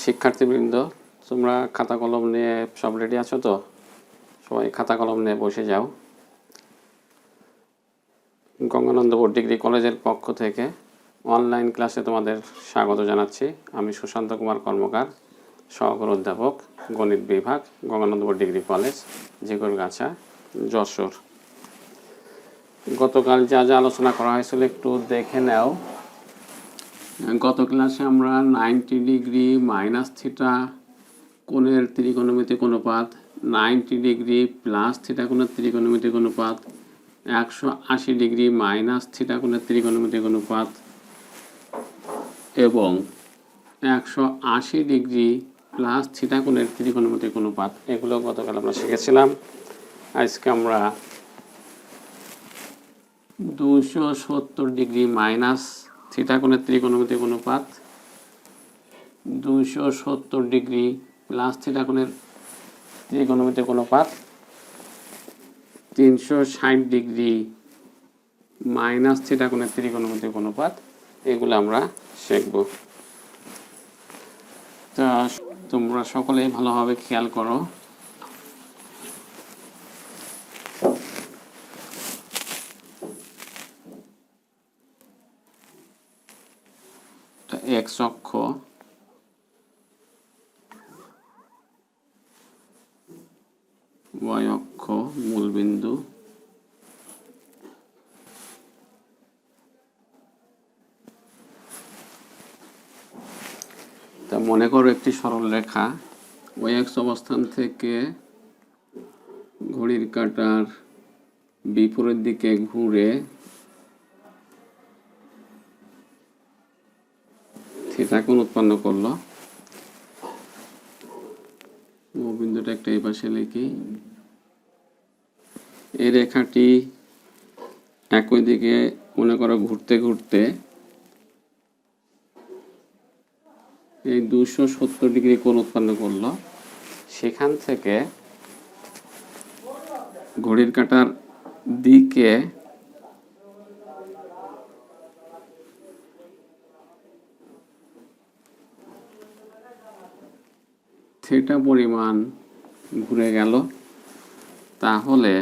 শিক্ষার্থীবৃন্দ, তোমরা খাতা কলম নিয়ে সব রেডি আছো তো? সবাই খাতা কলম নিয়ে বসে যাও। গঙ্গানন্দপুর ডিগ্রি কলেজের পক্ষ থেকে অনলাইন ক্লাসে তোমাদের স্বাগত জানাচ্ছি। আমি সুশান্ত কুমার কর্মকার, সহকারী অধ্যাপক, গণিত বিভাগ, গঙ্গানন্দপুর ডিগ্রি কলেজ, ঝিকরগাছা, যশোর। গতকাল যা যা আলোচনা করা হয়েছিল একটু দেখে নাও। গত ক্লাসে আমরা 90 ডিগ্রি মাইনাস থিটা কোণের ত্রিকোণমিতিক অনুপাত, 90 ডিগ্রি প্লাস থিটা কোণের ত্রিকোণমিতিক অনুপাত, 180 ডিগ্রি মাইনাস থিটা কোণের ত্রিকোণমিতিক অনুপাত এবং 180 ডিগ্রি প্লাস থিটা কোণের ত্রিকোণমিতিক অনুপাত, এগুলো গতকাল আমরা শিখেছিলাম। আজকে আমরা 270 ডিগ্রি মাইনাস থিটা কোণের ত্রিকোণমিতিক অনুপাত, 270 ডিগ্রি প্লাস থিটা কোণের ত্রিকোণমিতিক অনুপাত, 360 ডিগ্রি মাইনাস থিটা কোণের ত্রিকোণমিতিক অনুপাত, এগুলো আমরা শিখব। তা তোমরা সকলেই ভালোভাবে খেয়াল করো। এক্স অক্ষ, ওয়াই অক্ষ মূলবিন্দু, তা মনে করো একটি সরল রেখা ওয়াই এক্স অবস্থান থেকে ঘড়ির কাঁটার বিপরীত দিকে ঘুরে থিটা কোণ উৎপন্ন করলো। ও বিন্দুটা একটা এই পাশে লিখি। এই রেখাটি একই দিকে মনে করো ঘুরতে ঘুরতে এই 270 ডিগ্রি কোণ উৎপন্ন করলো। সেখান থেকে ঘড়ির কাঁটার দিকে থিটা পরিমাণ ঘুরে গেল। তাহলে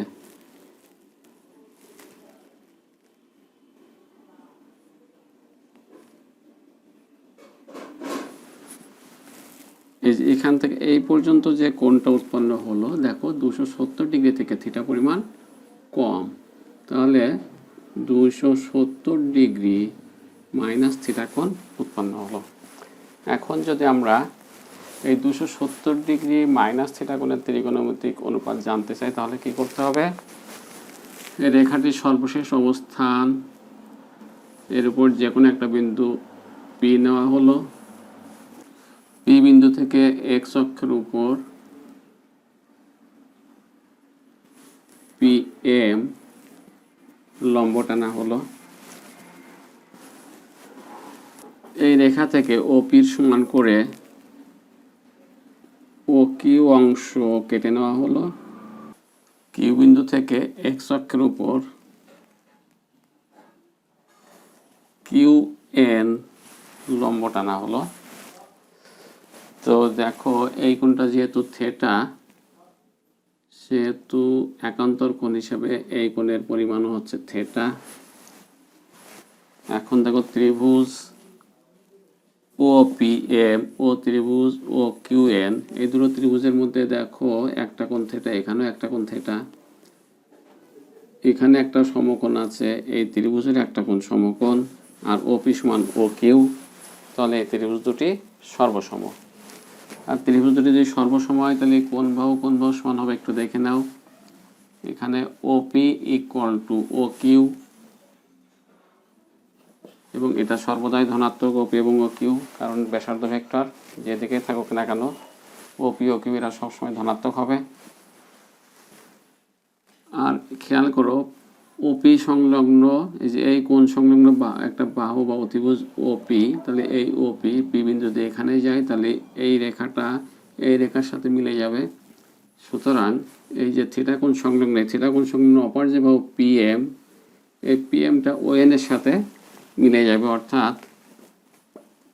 এখান থেকে এই পর্যন্ত যে কোণটা উৎপন্ন হলো, দেখো 270 ডিগ্রি থেকে থিটা পরিমাণ কম, তাহলে 270 ডিগ্রি মাইনাস থিটা কোণ উৎপন্ন হলো। এখন যদি আমরা এই 270 ডিগ্রি মাইনাস থিটা কোণের ত্রিকোণমিতিক অনুপাত জানতে চাই, তাহলে কি করতে হবে? এই রেখাটির সর্বশেষ অবস্থান, এর উপর যে কোনো একটা বিন্দু পি নেওয়া হলো। পি বিন্দু থেকে এক্স অক্ষের উপর পি এম লম্ব টানা হলো। এই রেখা থেকে ও পির সমান করে ও কিউ অংশ কেটে নেওয়া হলো। কিউ বিন্দু থেকে এক্স অক্ষের উপর কিউ এন লম্ব টানা হলো। তো দেখো এই কোণটা যেহেতু থিটা, সেহেতু একান্তর কোণ হিসেবে এই কোণের পরিমাণও হচ্ছে থিটা। এখন দেখো ত্রিভুজ ও পি এম ও ত্রিভুজ ও কিউ এন, এই দুটো ত্রিভুজের মধ্যে দেখো একটা কোণ থিটা, এখানেও একটা কোণ থিটা, এখানে একটা সমকোণ আছে, এই ত্রিভুজের একটা কোণ সমকোণ, আর ও পি সমান ও কিউ, তাহলে এই ত্রিভুজ দুটি সর্বসম। আর ত্রিভুজ দুটি যদি সর্বসম হয়, তাহলে কোন বাহু সমান হবে একটু দেখে নাও। এখানে O P equal to O Q, এবং এটা সর্বদাই ধনাত্মক ও পি এবং ও কিউ, কারণ ব্যাসার্ধ ভেক্টর যেদিকে থাকুক না কেন ও পি ও কিউ এরা সবসময় ধনাত্মক হবে। আর খেয়াল করো ওপি সংলগ্ন, এই যে এই কোণ সংলগ্ন একটা বাহু বা অতিভুজ ওপি, তাহলে এই ওপি পি বিন্দু যদি এখানে যায়, তাহলে এই রেখাটা এই রেখার সাথে মিলে যাবে। সুতরাং এই যে থিটা কোণ সংলগ্ন, থিটা কোণ সংলগ্ন অপর যে বাহু পি এম, এই পি এমটা ও এন এর সাথে মিলে যাবে, অর্থাৎ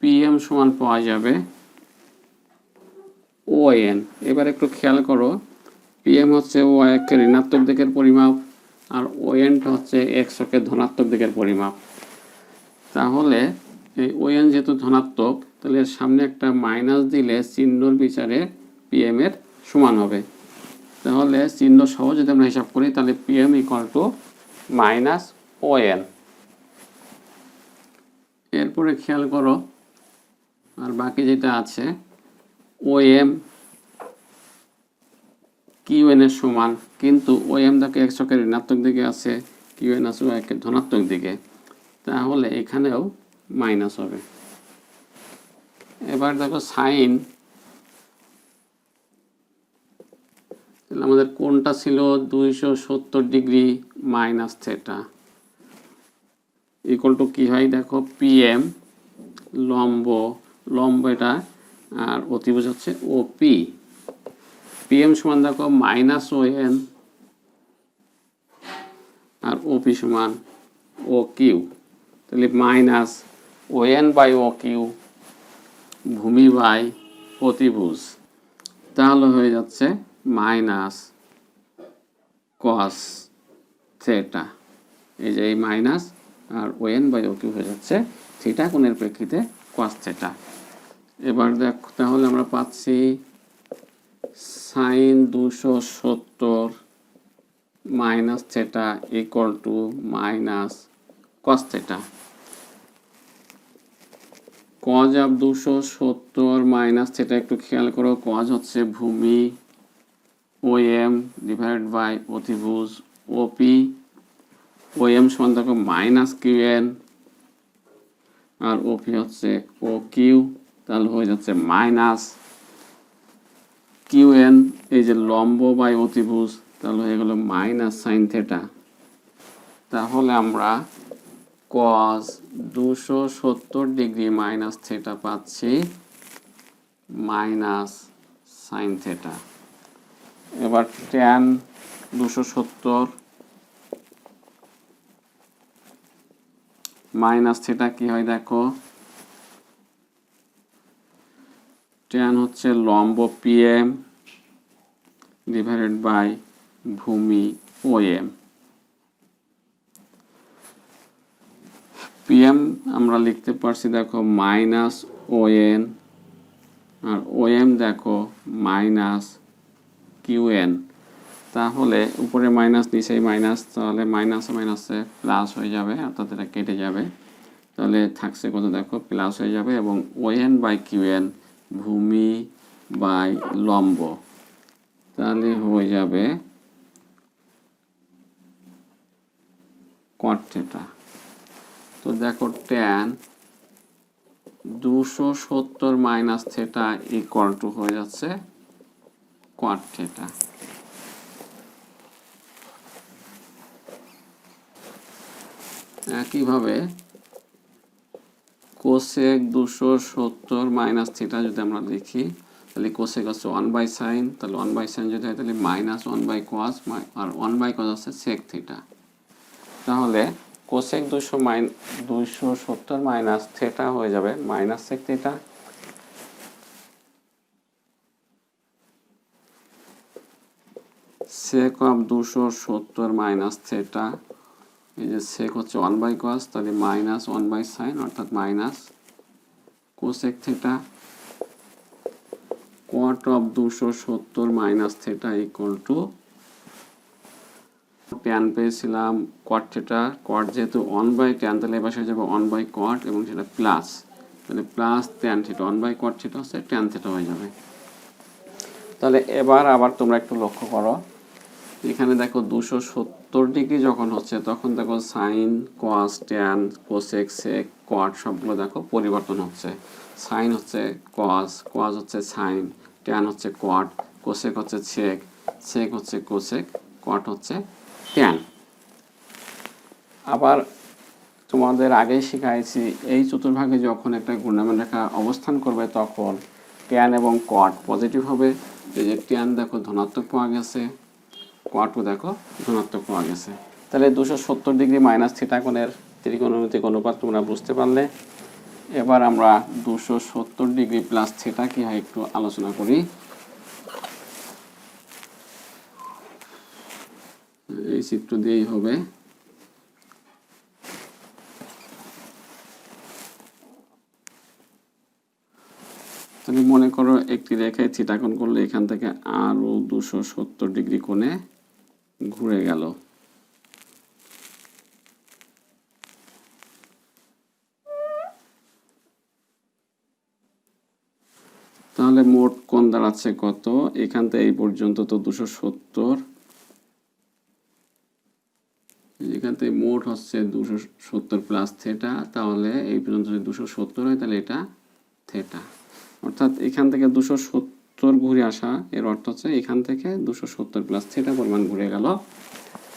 পি এম সমান পাওয়া যাবে ও এন। এবার একটু খেয়াল করো, পিএম হচ্ছে ও একের ঋণাত্মক দিকের পরিমাপ আর ও এনটা হচ্ছে এক্স অক্ষের ধনাত্মক দিকের পরিমাপ। তাহলে এই ও এন যেহেতু ধনাত্মক, তাহলে এর সামনে একটা মাইনাস দিলে চিহ্নর বিচারে পিএম এর সমান হবে। তাহলে চিহ্ন সহ যদি আমরা হিসাব করি, তাহলে PM equal to minus O N. এরপরে খেয়াল করো, আর বাকি যেটা আছে, ও এম কিউ এন এর সমান, কিন্তু ও এম দেখো এক্স অক্ষের ঋণাত্মক দিকে আছে, কিউ এন আছে ওয়াই অক্ষের ধনাত্মক দিকে, তাহলে এখানেও মাইনাস হবে। এবার দেখো সাইন, আমাদের কোনটা ছিল 270 degree minus theta equal two কি হয় দেখো, পিএম লম্ব, লম্ব এটা, আর অতিভুজ হচ্ছে ওপি। পিএম সমান দেখো মাইনাস ও এন আর ওপি সমান ও কিউ, তাহলে minus O N by O Q ভূমি বাই অতিভুজ, তাহলে হয়ে যাচ্ছে মাইনাস কস থেটা। এই যে এই মাইনাস আর O N by O Q হয়ে যাচ্ছে থিটা কোণের প্রেক্ষিতে কস থেটা। এবার দেখ, তাহলে আমরা পাচ্ছি sine 270 minus theta equal to minus cos theta. Cos of 270 minus theta একটু খেয়াল করো, কজ হচ্ছে ভূমি ও এম ডিভাইড বাই অতিভুজ ওপি, ও এম সমান দেখো মাইনাস কিউ এন আর ওপি হচ্ছে ও কিউ, তাহলে হয়ে যাচ্ছে মাইনাস কিউ এন, এই যে লম্ব বাই অতিভুজ, তাহলে হয়ে গেল মাইনাস সাইন থেটা। তাহলে আমরা কজ 270 ডিগ্রি মাইনাস থেটা পাচ্ছি মাইনাস সাইন থেটা। এবার ট্যান 270 মাইনাস থেটা কি হয় দেখো, ট্যান হচ্ছে লম্ব পিএম ডিভাইডেড বাই ভূমি ও এম। পিএম আমরা লিখতে পারছি দেখো মাইনাস ও এন আর ও এম দেখো মাইনাস কিউ এন, তাহলে উপরে মাইনাস নিচেই মাইনাস, তাহলে মাইনাসে মাইনাসে প্লাস হয়ে যাবে, অর্থাৎ এটা কেটে যাবে, তাহলে থাকছে কত দেখো প্লাস হয়ে যাবে, এবং O N by Q N ভূমি বাই লম্ব, তাহলে হয়ে যাবে কট থেটা। তো দেখো tan 270 minus theta equal to হয়ে যাচ্ছে কট থেটা। একইভাবে কোসেক 270 মাইনাস থিটা যদি আমরা লিখি, তাহলে কোসেক হচ্ছে 1 বাই সাইন, তাহলে 1 বাই সাইন যদি হয় তাহলে মাইনাস 1 বাই কস, আর 1 বাই কস হচ্ছে সেক থিটা। তাহলে কোসেক 270 মাইনাস থিটা হয়ে যাবে minus sec theta. Sec of 270 minus theta, এই যে সেক হচ্ছে 1 বাই কস, তাহলে মাইনাস 1 বাই সাইন, অর্থাৎ minus cosec theta. Cot of 270 minus theta equal to tan পেয়েছিলাম কট থিটা, কট যেহেতু 1 বাই ট্যান, তাহলে এবার হয়ে যাবে 1 বাই কট এবং সেটা প্লাস, তাহলে plus tan theta, 1 by cot theta হচ্ছে ট্যান থিটা হয়ে যাবে। তাহলে এবার আবার তোমরা একটু লক্ষ্য করো, এখানে দেখো 270 ডিগ্রি যখন হচ্ছে তখন দেখো sine cos tan cosec sec cot সবগুলো দেখো পরিবর্তন হচ্ছে। সাইন হচ্ছে কস, কস হচ্ছে সাইন, ট্যান হচ্ছে কট, কোসেক হচ্ছে সেক, সেক হচ্ছে কোসেক, কট হচ্ছে ট্যান। আবার তোমাদের আগেই শিখাইছি, এই চতুর্ভাগে যখন একটা ঘূর্ণায়মান রেখা অবস্থান করবে তখন ট্যান এবং কট পজিটিভ হবে। এই যে ট্যান দেখো ধনাত্মক পাওয়া গেছে, কটও দেখো ধনাত্মক পাওয়া গেছে। তাহলে 270 ডিগ্রি মাইনাস থিটা কোণের ত্রিকোণমিতিক অনুপাত তোমরা বুঝতে পারলে। এবার আমরা 270 ডিগ্রি প্লাস থিটা কি হয় একটু আলোচনা করি। চিত্র দিয়েই হবে। তাহলে মনে করো একটি রেখায় থিটা কোণ করলে এখান থেকে আরো 270 ডিগ্রি কোণে ঘুরে গেল। তাহলে মোট কোণ দাঁড়াচ্ছে কত? এখান থেকে এই পর্যন্ত তো 270, এখান থেকে মোট হচ্ছে 270 প্লাস থেটা। তাহলে এই পর্যন্ত যদি 270 হয় তাহলে এটা থেটা, অর্থাৎ এখান থেকে 270 ঘুরে আসা, এর অর্থ হচ্ছে এখান থেকে 270 প্লাস থেটা পরিমাণ ঘুরে গেল।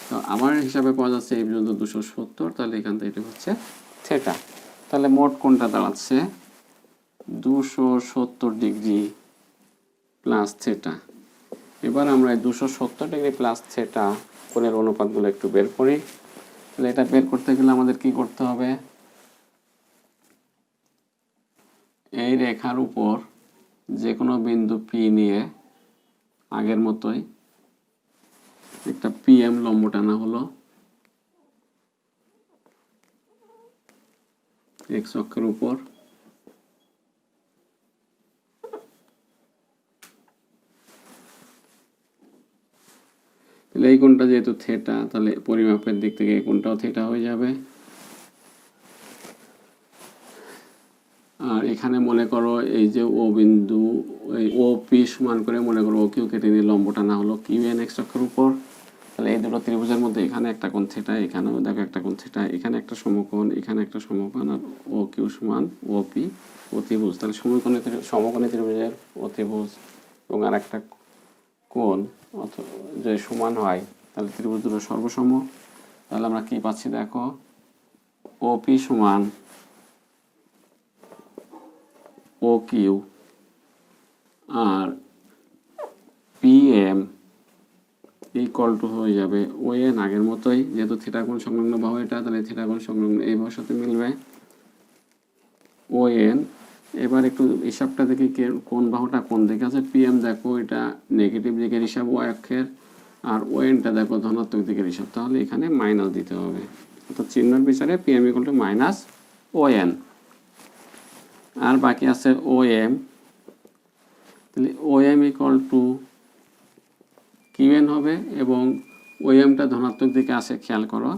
তো আমার হিসাবে পাওয়া যাচ্ছে এই পর্যন্ত 270, তাহলে এখান থেকে এটা হচ্ছে থেটা। তাহলে মোট কোণটা দাঁড়াচ্ছে 270 ডিগ্রি প্লাস থেটা। এবার আমরা এই 270 ডিগ্রি প্লাস থেটা কোণের অনুপাতগুলো একটু বের করি। তাহলে এটা বের করতে গেলে আমাদের কি করতে হবে? এই রেখার উপর যে কোনো বিন্দু পি নিয়ে আগের মতোই একটা পিএম লম্ব টানা হলো এক্স অক্ষের উপর। তাহলে এই কোণটা যেহেতু থেটা, তাহলে পরিমাপের দিক থেকে এই কোণটাও থেটা হয়ে যাবে। আর এখানে মনে করো এই যে ও বিন্দু, এই ও পি সমান করে মনে করো ও কিউ কেটে নিয়ে লম্ব টানা হলো কিউ এন এক্স অক্ষের উপর। তাহলে এই দুটো ত্রিভুজের মধ্যে এখানে একটা কোণ থেটা, এখানেও দেখো একটা কোণ থেটা, এখানে একটা সমকোণ, এখানে একটা সমকোণ, আর ও কিউ সমান ও পি অতিভুজ। তাহলে সমকোণী ত্রিভুজের অতিভুজ এবং আর একটা কোণ যে সমান হয়, তাহলে ত্রিভুজ দুটো সর্বসম। তাহলে আমরা কি পাচ্ছি দেখো, ও পি সমান ও কিউ আর পি এম ইকুয়াল টু হয়ে যাবে ও এন আগের মতোই, যেহেতু থিটা কোণ সংলগ্ন বাহু এটা, তাহলে থিটা কোণ সংলগ্ন এই বাহুর সাথে মিলবে ও এন। এবার একটু হিসাবটা দেখি কোন বাহুটা কোন দিকে আছে। পি এম দেখো এটা নেগেটিভ দিকের হিসাব ওয়াই অক্ষের, আর ও এনটা দেখো ধনাত্মক দিকের হিসাব, তাহলে এখানে মাইনাস দিতে হবে। অর্থাৎ চিহ্নের বিচারে P M equal to minus O N. আর বাকি আছে ও এম, তাহলে O M equal to Q N হবে, এবং ও এমটা ধনাত্মক দিকে আসে খেয়াল করো।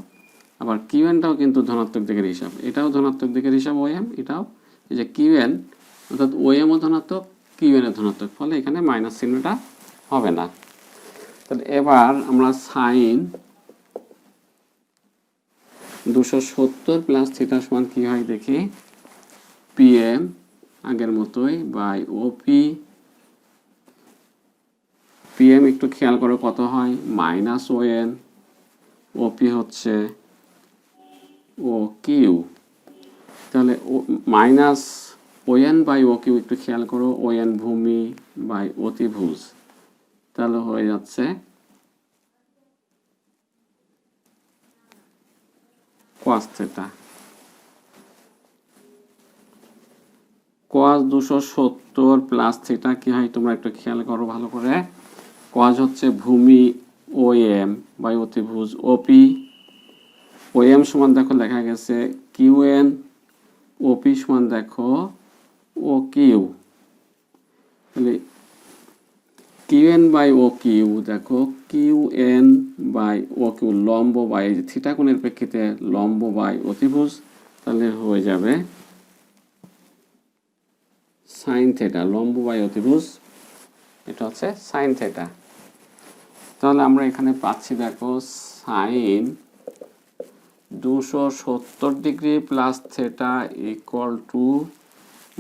আবার কিউ এনটাও কিন্তু ধনাত্মক দিকের হিসাব, এটাও ধনাত্মক দিকের হিসাব ও এম, এটাও। এই যে কিউ এন অর্থাৎ ও এমও ধনাত্মক, কিউ এনও ধনাত্মক, ফলে এখানে মাইনাস চিহ্নটা হবে না। তাহলে এবার আমরা সাইন 270 প্লাস থিটা সমান কি হয় দেখি। পি এম আগের মতোই by O P. P M একটু খেয়াল করো কত হয়, minus O N. O P হচ্ছে ও কিউ। তাহলে minus O N by O Q একটু খেয়াল করো, ও এন ভূমি বাই অতিভুজ, তাহলে হয়ে যাচ্ছে cos theta. cos 270 plus theta কি হয় তোমরা একটু খেয়াল করো ভালো করে। cos হচ্ছে ভূমি ও এম বাই অতিভুজ ওপি। ও এম সমান দেখো লেখা গেছে কিউ এন, ওপি সমান দেখো ও কিউ। তাহলে Q N by O Q দেখো Q N by O Q লম্ব বাই থিটা কোণের প্রেক্ষিতে লম্ব বাই অতিভুজ, তাহলে হয়ে যাবে সাইন থিটা। লম্ব বাই অতিভুজ এটা হচ্ছে সাইন থিটা। তাহলে আমরা এখানে পাচ্ছি দেখো sine 270 degree plus theta equal to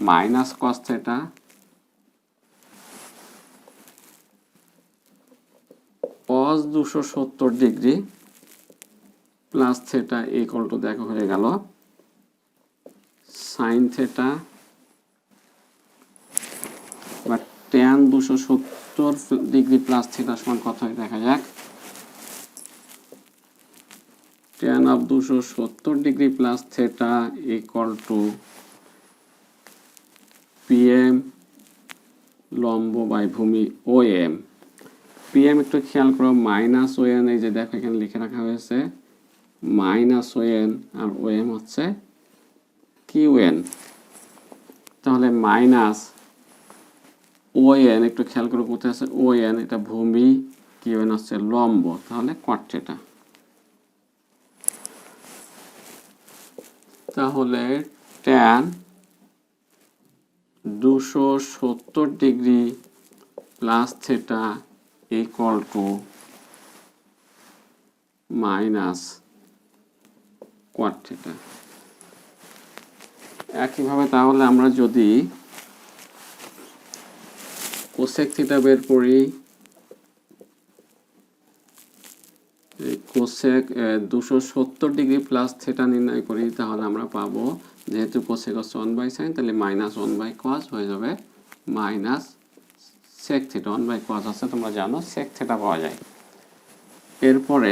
minus cos theta, cos 270 degree plus theta equal to দেখো হয়ে গেল সাইন থিটা বা tan 270 ডিগ্রি প্লাস থিটা সমান কত হয় দেখা যাক। tan of 270 degree plus theta equal to PM লম্ব বাই ভূমি ও এম। পিএম একটু খেয়াল করো, মাইনাস ওএন এই যে দেখো এখানে লিখে রাখা হয়েছে মাইনাস ওএন, আর ওএম হচ্ছে কিউএন। তাহলে মাইনাস ওএন একটু খেয়াল করে কোথায় আছে, ওএন এটা ভূমি, কিউএন হচ্ছে লম্ব, তাহলে কট থিটা। তাহলে tan 270 degree plus theta equal to minus কোয়াট theta. একইভাবে তাহলে আমরা যদি কোসেক থিটা বের করি, কোসেক 270 ডিগ্রি প্লাস থিটা নির্ণয় করি, তাহলে আমরা পাবো যেহেতু কোসেক হচ্ছে 1/sin, তাহলে মাইনাস 1/cos হয়ে যাবে মাইনাস সেক থিটা। 1/cos আছে তোমরা জানো, সেক থিটা পাওয়া যায়। এরপরে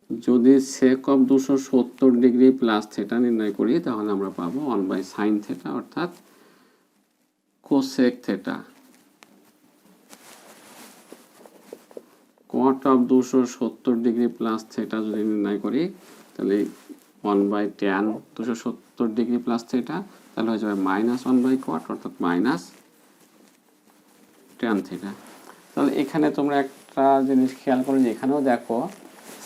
যদি sec of 270 degree plus theta নির্ণয় করি, তাহলে আমরা পাবো 1/sin থিটা, অর্থাৎ cosec theta. Cot of 270 degree plus theta যদি নির্ণয় করি, তাহলে 1/tan 270 ডিগ্রি প্লাস থিটা, তাহলে হয়ে যাবে মাইনাস 1/cot, অর্থাৎ মাইনাস tan থিটা। তাহলে এখানে তোমরা একটা জিনিস খেয়াল করো যে এখানেও দেখো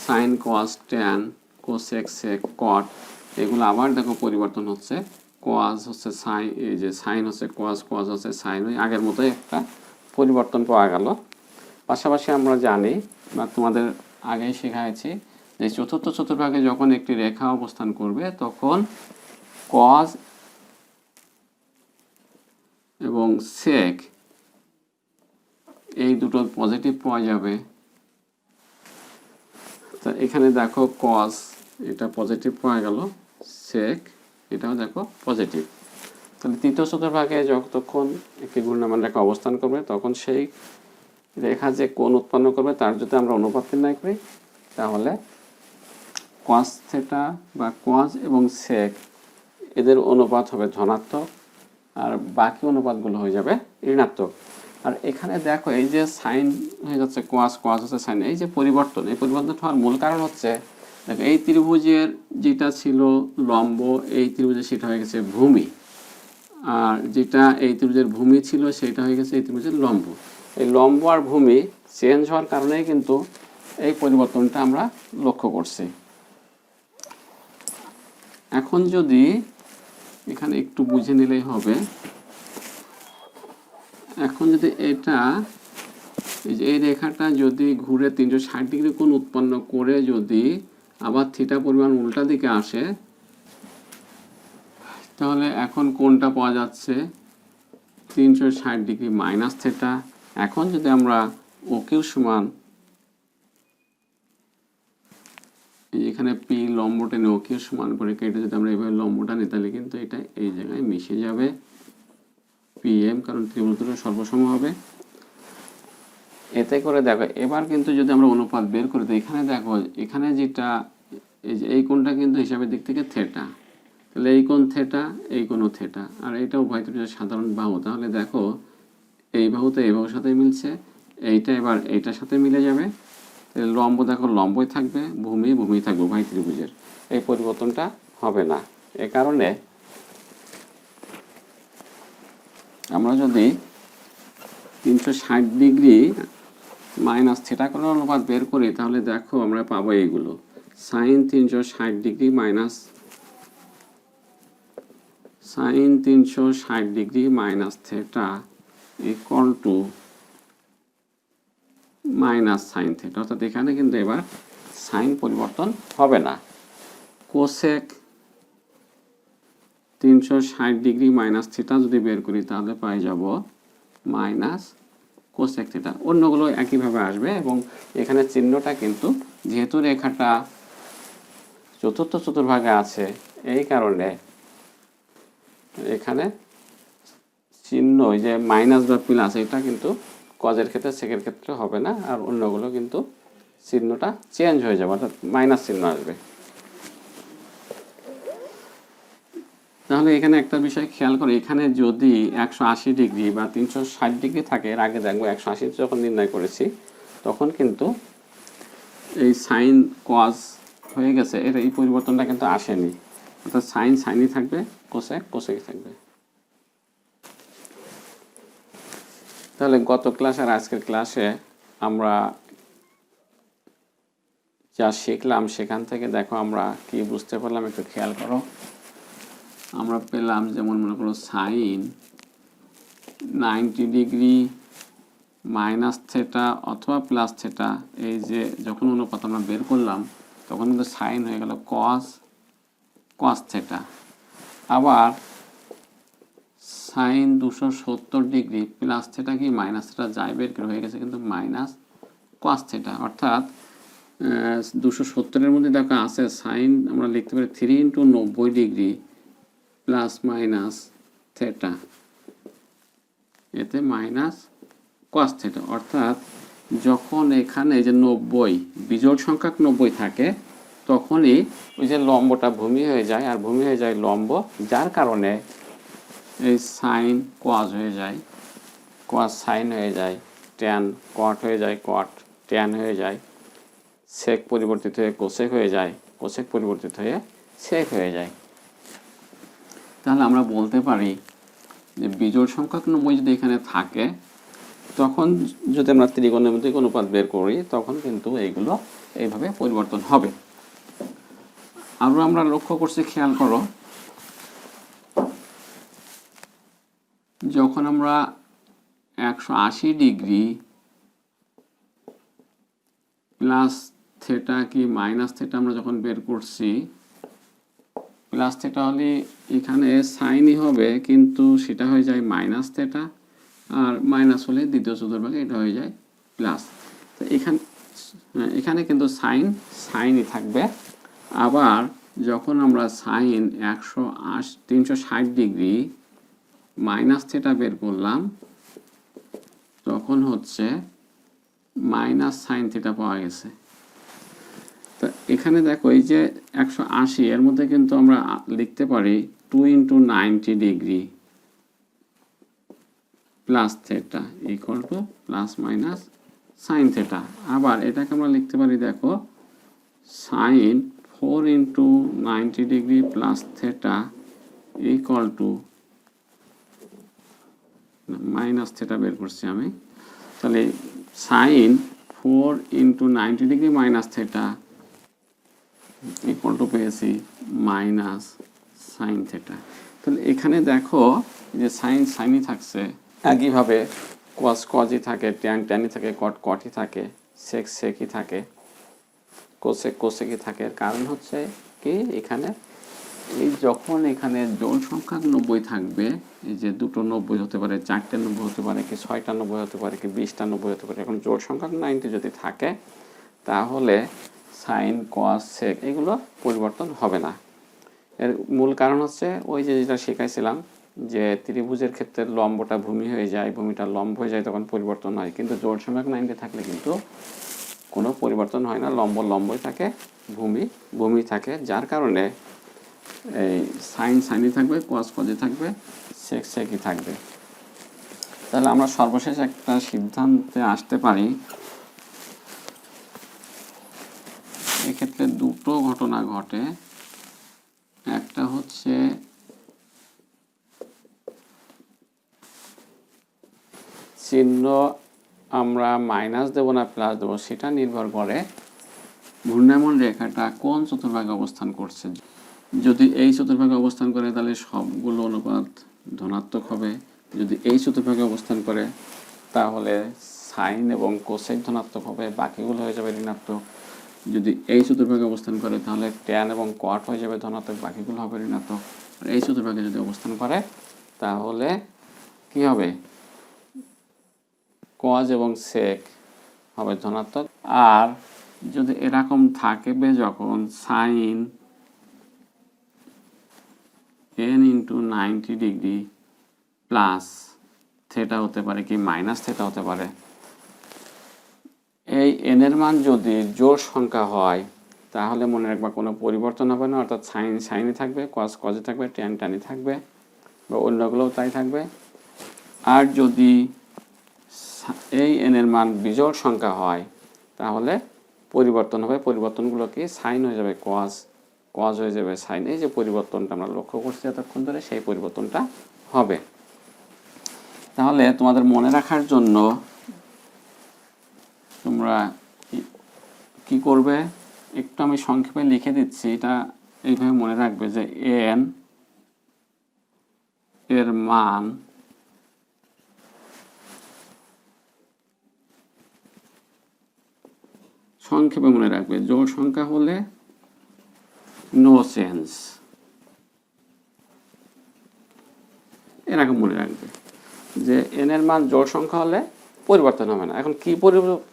sine cos tan cosec sec cot এগুলো আবার দেখো পরিবর্তন হচ্ছে। কস হচ্ছে সাইন, এই যে সাইন হচ্ছে কস, কস হচ্ছে সাইন, ওই আগের মতোই একটা পরিবর্তন পাওয়া গেল। পাশাপাশি আমরা জানি বা তোমাদের আগেই শেখাইছি যে চতুর্থ চতুর্ভাগে যখন একটি রেখা অবস্থান করবে তখন কস এবং সেক এই দুটো পজিটিভ পাওয়া যাবে। তা এখানে দেখো কস এটা পজিটিভ পাওয়া গেল, সেক এটাও দেখো পজিটিভ। তাহলে তৃতীয় চতুর্ভাগে যতক্ষণ একটি ঘূর্ণায়মান রেখা অবস্থান করবে তখন সেই রেখা যে কোণ উৎপন্ন করবে তার যদি আমরা অনুপাত নির্ণয় করি, তাহলে কস থিটা বা কস এবং সেক এদের অনুপাত হবে ধনাত্মক, আর বাকি অনুপাতগুলো হয়ে যাবে ঋণাত্মক। আর এখানে দেখো এই যে সাইন হয়ে যাচ্ছে কস, কস হচ্ছে সাইন, এই যে পরিবর্তন, এই পরিবর্তন হওয়ার মূল কারণ হচ্ছে দেখো এই ত্রিভুজের যেটা ছিল লম্ব, এই ত্রিভুজের সেটা হয়ে গেছে ভূমি, আর যেটা এই ত্রিভুজের ভূমি ছিল সেটা হয়ে গেছে এই ত্রিভুজের লম্ব। এই লম্ব আর ভূমি চেঞ্জ হওয়ার কারণেই কিন্তু এই পরিবর্তনটা আমরা লক্ষ্য করছি। এখন যদি এখানে একটু বুঝে নিলেই হবে, এখন যদি এটা এই রেখাটা যদি ঘুরে 360 ডিগ্রি কোণ উৎপন্ন করে যদি আবার থিটা পরিমাণ উল্টা দিকে আসে, তাহলে এখন কোণটা পাওয়া যাচ্ছে 360 ডিগ্রি মাইনাস থিটা। এখন যদি আমরা ওকিউ সমান এখানে পি লম্বটা নিয়ে ওকিউ সমান করে কেটে যদি আমরা এইভাবে লম্বটা নিই, তাহলে কিন্তু এটা এই জায়গায় মিশে যাবে পিএম, কারণ ত্রিভুজ দুটো সর্বসম হবে। এতে করে দেখো এবার কিন্তু যদি আমরা অনুপাত বের করি, তো এখানে দেখো এখানে যেটা এই যে এই কোণটা কিন্তু হিসাবের দিক থেকে থিটা, তাহলে এই কোণ থিটা, এই কোণও থিটা, আর এটা উভয় ত্রিভুজের সাধারণ বাহু। তাহলে দেখো এই বাহুতে এই বাহুর সাথে মিলছে, এইটা এবার এইটার সাথে মিলে যাবে, তাহলে লম্ব দেখো লম্বই থাকবে, ভূমি ভূমি থাকবে, উভয় ত্রিভুজের এই পরিবর্তনটা হবে না। এ কারণে আমরা যদি 360 ডিগ্রি মাইনাস থিটা কোণের অনুপাত বের করি, তাহলে দেখো আমরা পাবো এইগুলো, sine 360 degree minus sine 360 degree minus theta equal to minus sine theta, অর্থাৎ এখানে কিন্তু এবার সাইন পরিবর্তন হবে না। কোসেক 360 ডিগ্রি মাইনাস থিটা যদি বের করি, তাহলে পাই যাব মাইনাস কোসেক থিটা। অন্যগুলো একইভাবে আসবে, এবং এখানে চিহ্নটা কিন্তু যেহেতু রেখাটা চতুর্থ চতুর্ভাগে আছে, এই কারণে এখানে চিহ্ন ওই যে মাইনাস বা প্লাস এটা কিন্তু কজের ক্ষেত্রে সেকের ক্ষেত্রে হবে না, আর অন্যগুলো কিন্তু চিহ্নটা চেঞ্জ হয়ে যাবে, অর্থাৎ মাইনাস চিহ্ন আসবে। তাহলে এখানে একটা বিষয় খেয়াল করো, এখানে যদি 180 ডিগ্রি বা 360 ডিগ্রি থাকে, এর আগে দেখবো 180 যখন নির্ণয় করেছি তখন কিন্তু এই সাইন কজ হয়ে গেছে, এর এই পরিবর্তনটা কিন্তু আসেনি, অর্থাৎ সাইন সাইনই থাকবে, কোসেক কোসেকই থাকবে। তাহলে গত ক্লাস আর আজকের ক্লাসে আমরা যা শিখলাম সেখান থেকে দেখো আমরা কি বুঝতে পারলাম একটু খেয়াল করো। আমরা পেলাম যেমন মনে করো সাইন 90 ডিগ্রি মাইনাস থেটা অথবা প্লাস থেটা, এই যে যখন অনুপাত আমরা বের করলাম তখন কিন্তু সাইন হয়ে গেল কস থেটা। আবার সাইন 270 ডিগ্রি প্লাস থেটা কি মাইনাস থেটা যাই বের করে হয়ে গেছে কিন্তু মাইনাস কস থেটা, অর্থাৎ 270-এর মধ্যে দেখো আছে সাইন, আমরা লিখতে পারি 3 × 90 ডিগ্রি প্লাস মাইনাস থেটা, এতে মাইনাস কস থেটা। অর্থাৎ যখন এখানে যে 90 বিজোড় সংখ্যক 90 থাকে তখনই ওই যে লম্বটা ভূমি হয়ে যায়, আর ভূমি হয়ে যায় লম্ব, যার কারণে এই সাইন কজ হয়ে যায়, কজ সাইন হয়ে যায়, ট্যান কট হয়ে যায়, কট ট্যান হয়ে যায়, সেক পরিবর্তিত হয়ে কোসেক হয়ে যায়, কোসেক পরিবর্তিত হয়ে সেক হয়ে যায়। তাহলে আমরা বলতে পারি যে বিজোড় সংখ্যক 90 যদি এখানে থাকে তখন যদি আমরা ত্রিকোণমিতিক অনুপাত বের করি তখন কিন্তু এইগুলো এইভাবে পরিবর্তন হবে। আরও আমরা লক্ষ্য করছি, খেয়াল করো, যখন আমরা 180 ডিগ্রি প্লাস থেটা কি মাইনাস থেটা আমরা যখন বের করছি, প্লাস থেটা হলে এখানে সাইনই হবে কিন্তু সেটা হয়ে যায় মাইনাস থেটা, আর মাইনাস হলে দ্বিতীয় চতুর্ভাগে এটা হয়ে যায় প্লাস। তো এখানে কিন্তু সাইনই থাকবে। আবার যখন আমরা সাইন 360 ডিগ্রি মাইনাস থেটা বের করলাম তখন হচ্ছে মাইনাস সাইন থেটা পাওয়া গেছে। তো এখানে দেখো এই যে 180 এর মধ্যে কিন্তু আমরা লিখতে পারি 2 × 90 degree plus theta equal to plus minus sine theta. আবার এটাকে আমরা লিখতে পারি দেখো sine 4 × 90 degree plus theta equal to minus theta বের করছি আমি, তাহলে sine 4 × 90 degree minus theta equal to পেয়েছি মাইনাস সাইন থেটা। তাহলে এখানে দেখো যে সাইন সাইনই থাকছে, একইভাবে কস কজই থাকে, ট্যান ট্যানই থাকে, কট কটই থাকে, সেক সেকই থাকে, কোসেক কোসেকই থাকে। কারণ হচ্ছে কি এখানে এই যখন এখানে জোড় সংখ্যক 90 থাকবে, এই যে দুটো 90 হতে পারে, 4টে 90 হতে পারে, কি 6টা 90 হতে পারে, কি 20টা 90 হতে পারে, এখন জোড় সংখ্যক 90 যদি থাকে তাহলে সাইন কস সেক এগুলো পরিবর্তন হবে না। এর মূল কারণ হচ্ছে ওই যে যেটা শেখাইছিলাম যে ত্রিভুজের ক্ষেত্রে লম্বটা ভূমি হয়ে যায়, ভূমিটা লম্ব হয়ে যায় তখন পরিবর্তন হয়, কিন্তু জোড় সংখ্যক 90 থাকলে কিন্তু কোনো পরিবর্তন হয় না, লম্ব লম্বই থাকে, ভূমি ভূমি থাকে, যার কারণে এই সাইন সাইনই থাকবে, কস কজই থাকবে, সেক সেকই থাকবে। তাহলে আমরা সর্বশেষ একটা সিদ্ধান্তে আসতে পারি, এক্ষেত্রে দুটো ঘটনা ঘটে। একটা হচ্ছে চিহ্ন আমরা মাইনাস দেবো না প্লাস দেবো সেটা নির্ভর করে ঘূর্ণায়মান রেখাটা কোন চতুর্ভাগে অবস্থান করছে। যদি এই চতুর্ভাগে অবস্থান করে তাহলে সবগুলো অনুপাত ধনাত্মক হবে, যদি এই চতুর্ভাগে অবস্থান করে তাহলে সাইন এবং কোসেক ধনাত্মক হবে, বাকিগুলো হয়ে যাবে ঋণাত্মক। যদি এই চতুর্ভাগে অবস্থান করে তাহলে ট্যান এবং কট হয়ে যাবে ধনাত্মক, বাকিগুলো হবে ঋণাত্মক। আর এই চতুর্ভাগে যদি অবস্থান করে তাহলে কি হবে, কজ এবং সেক হবে ধনাত্মক। আর যদি এরকম থাকবে যখন sine n × 90 degree plus theta হতে পারে কি মাইনাস থেটা হতে পারে, এই n এর মান যদি জোড় সংখ্যা হয় তাহলে মনে রাখবা কোনো পরিবর্তন হবে না, অর্থাৎ সাইন সাইনই থাকবে, কজ কজে থাকবে, ট্যান ট্যানই থাকবে, বা অন্যগুলোও তাই থাকবে। আর যদি এই এনের মান বিজোড় সংখ্যা হয় তাহলে পরিবর্তন হবে, পরিবর্তনগুলো কি সাইন হয়ে যাবে কজ, কজ হয়ে যাবে সাইন। এই যে পরিবর্তনটা আমরা লক্ষ্য করছি এতক্ষণ ধরে, সেই পরিবর্তনটা হবে। তাহলে তোমাদের মনে রাখার জন্য তোমরা কি করবে, একটু আমি সংক্ষেপে লিখে দিচ্ছি, এটা এইভাবে মনে রাখবে যে এন এর মান সংক্ষেপে মনে রাখবে জোড় সংখ্যা হলে নো চেঞ্জ, এরকম মনে রাখবে যে এন এর মান জোড় সংখ্যা হলে পরিবর্তন হবে না। এখন কি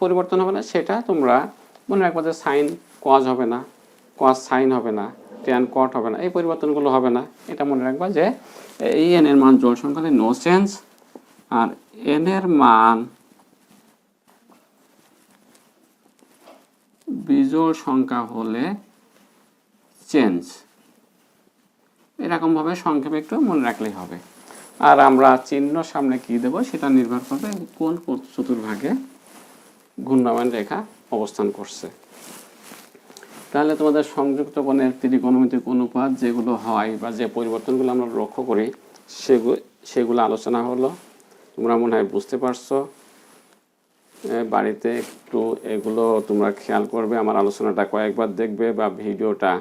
পরিবর্তন হবে না সেটা তোমরা মনে রাখবে যে সাইন কজ হবে না, কজ সাইন হবে না, ট্যান কট হবে না, এই পরিবর্তনগুলো হবে না। এটা মনে রাখবা যে এই এন এর মান জোড় সংখ্যা হলে নো চেঞ্জ, আর এন এর মান বিজোড় সংখ্যা হলে চেঞ্জ। এরকমভাবে সংক্ষেপে একটু মনে রাখলেই হবে। আর আমরা চিহ্ন সামনে কি দেব সেটা নির্ভর করবে কোন চতুর্ভাগে ঘূর্ণায়মান রেখা অবস্থান করছে। তাহলে তোমাদের সংযুক্ত কোণের ত্রিকোণমিতিক অনুপাত যেগুলো হয় বা যে পরিবর্তনগুলো আমরা লক্ষ্য করি সেগুলো আলোচনা হলো। তোমরা মনে হয় বুঝতে পারছো। বাড়িতে একটু এগুলো তোমরা খেয়াল করবে, আমার আলোচনাটা কয়েকবার দেখবে, বা ভিডিওটা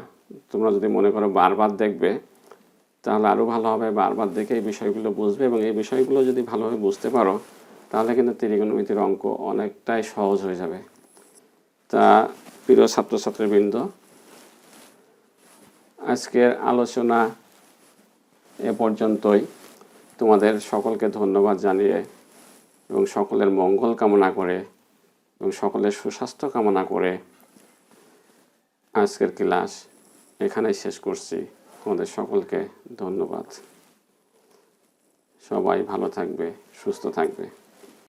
তোমরা যদি মনে করো বারবার দেখবে তাহলে আরও ভালো হবে। বারবার দেখে এই বিষয়গুলো বুঝবে, এবং এই বিষয়গুলো যদি ভালোভাবে বুঝতে পারো তাহলে কিন্তু ত্রিকোণমিতির অঙ্ক অনেকটাই সহজ হয়ে যাবে। তা প্রিয় ছাত্রছাত্রীবৃন্দ, আজকের আলোচনা এ পর্যন্তই। তোমাদের সকলকে ধন্যবাদ জানিয়ে এবং সকলের মঙ্গল কামনা করে এবং সকলের সুস্বাস্থ্য কামনা করে আজকের ক্লাস এখানেই শেষ করছি। তোমাদের সকলকে ধন্যবাদ। সবাই ভালো থাকবে, সুস্থ থাকবে।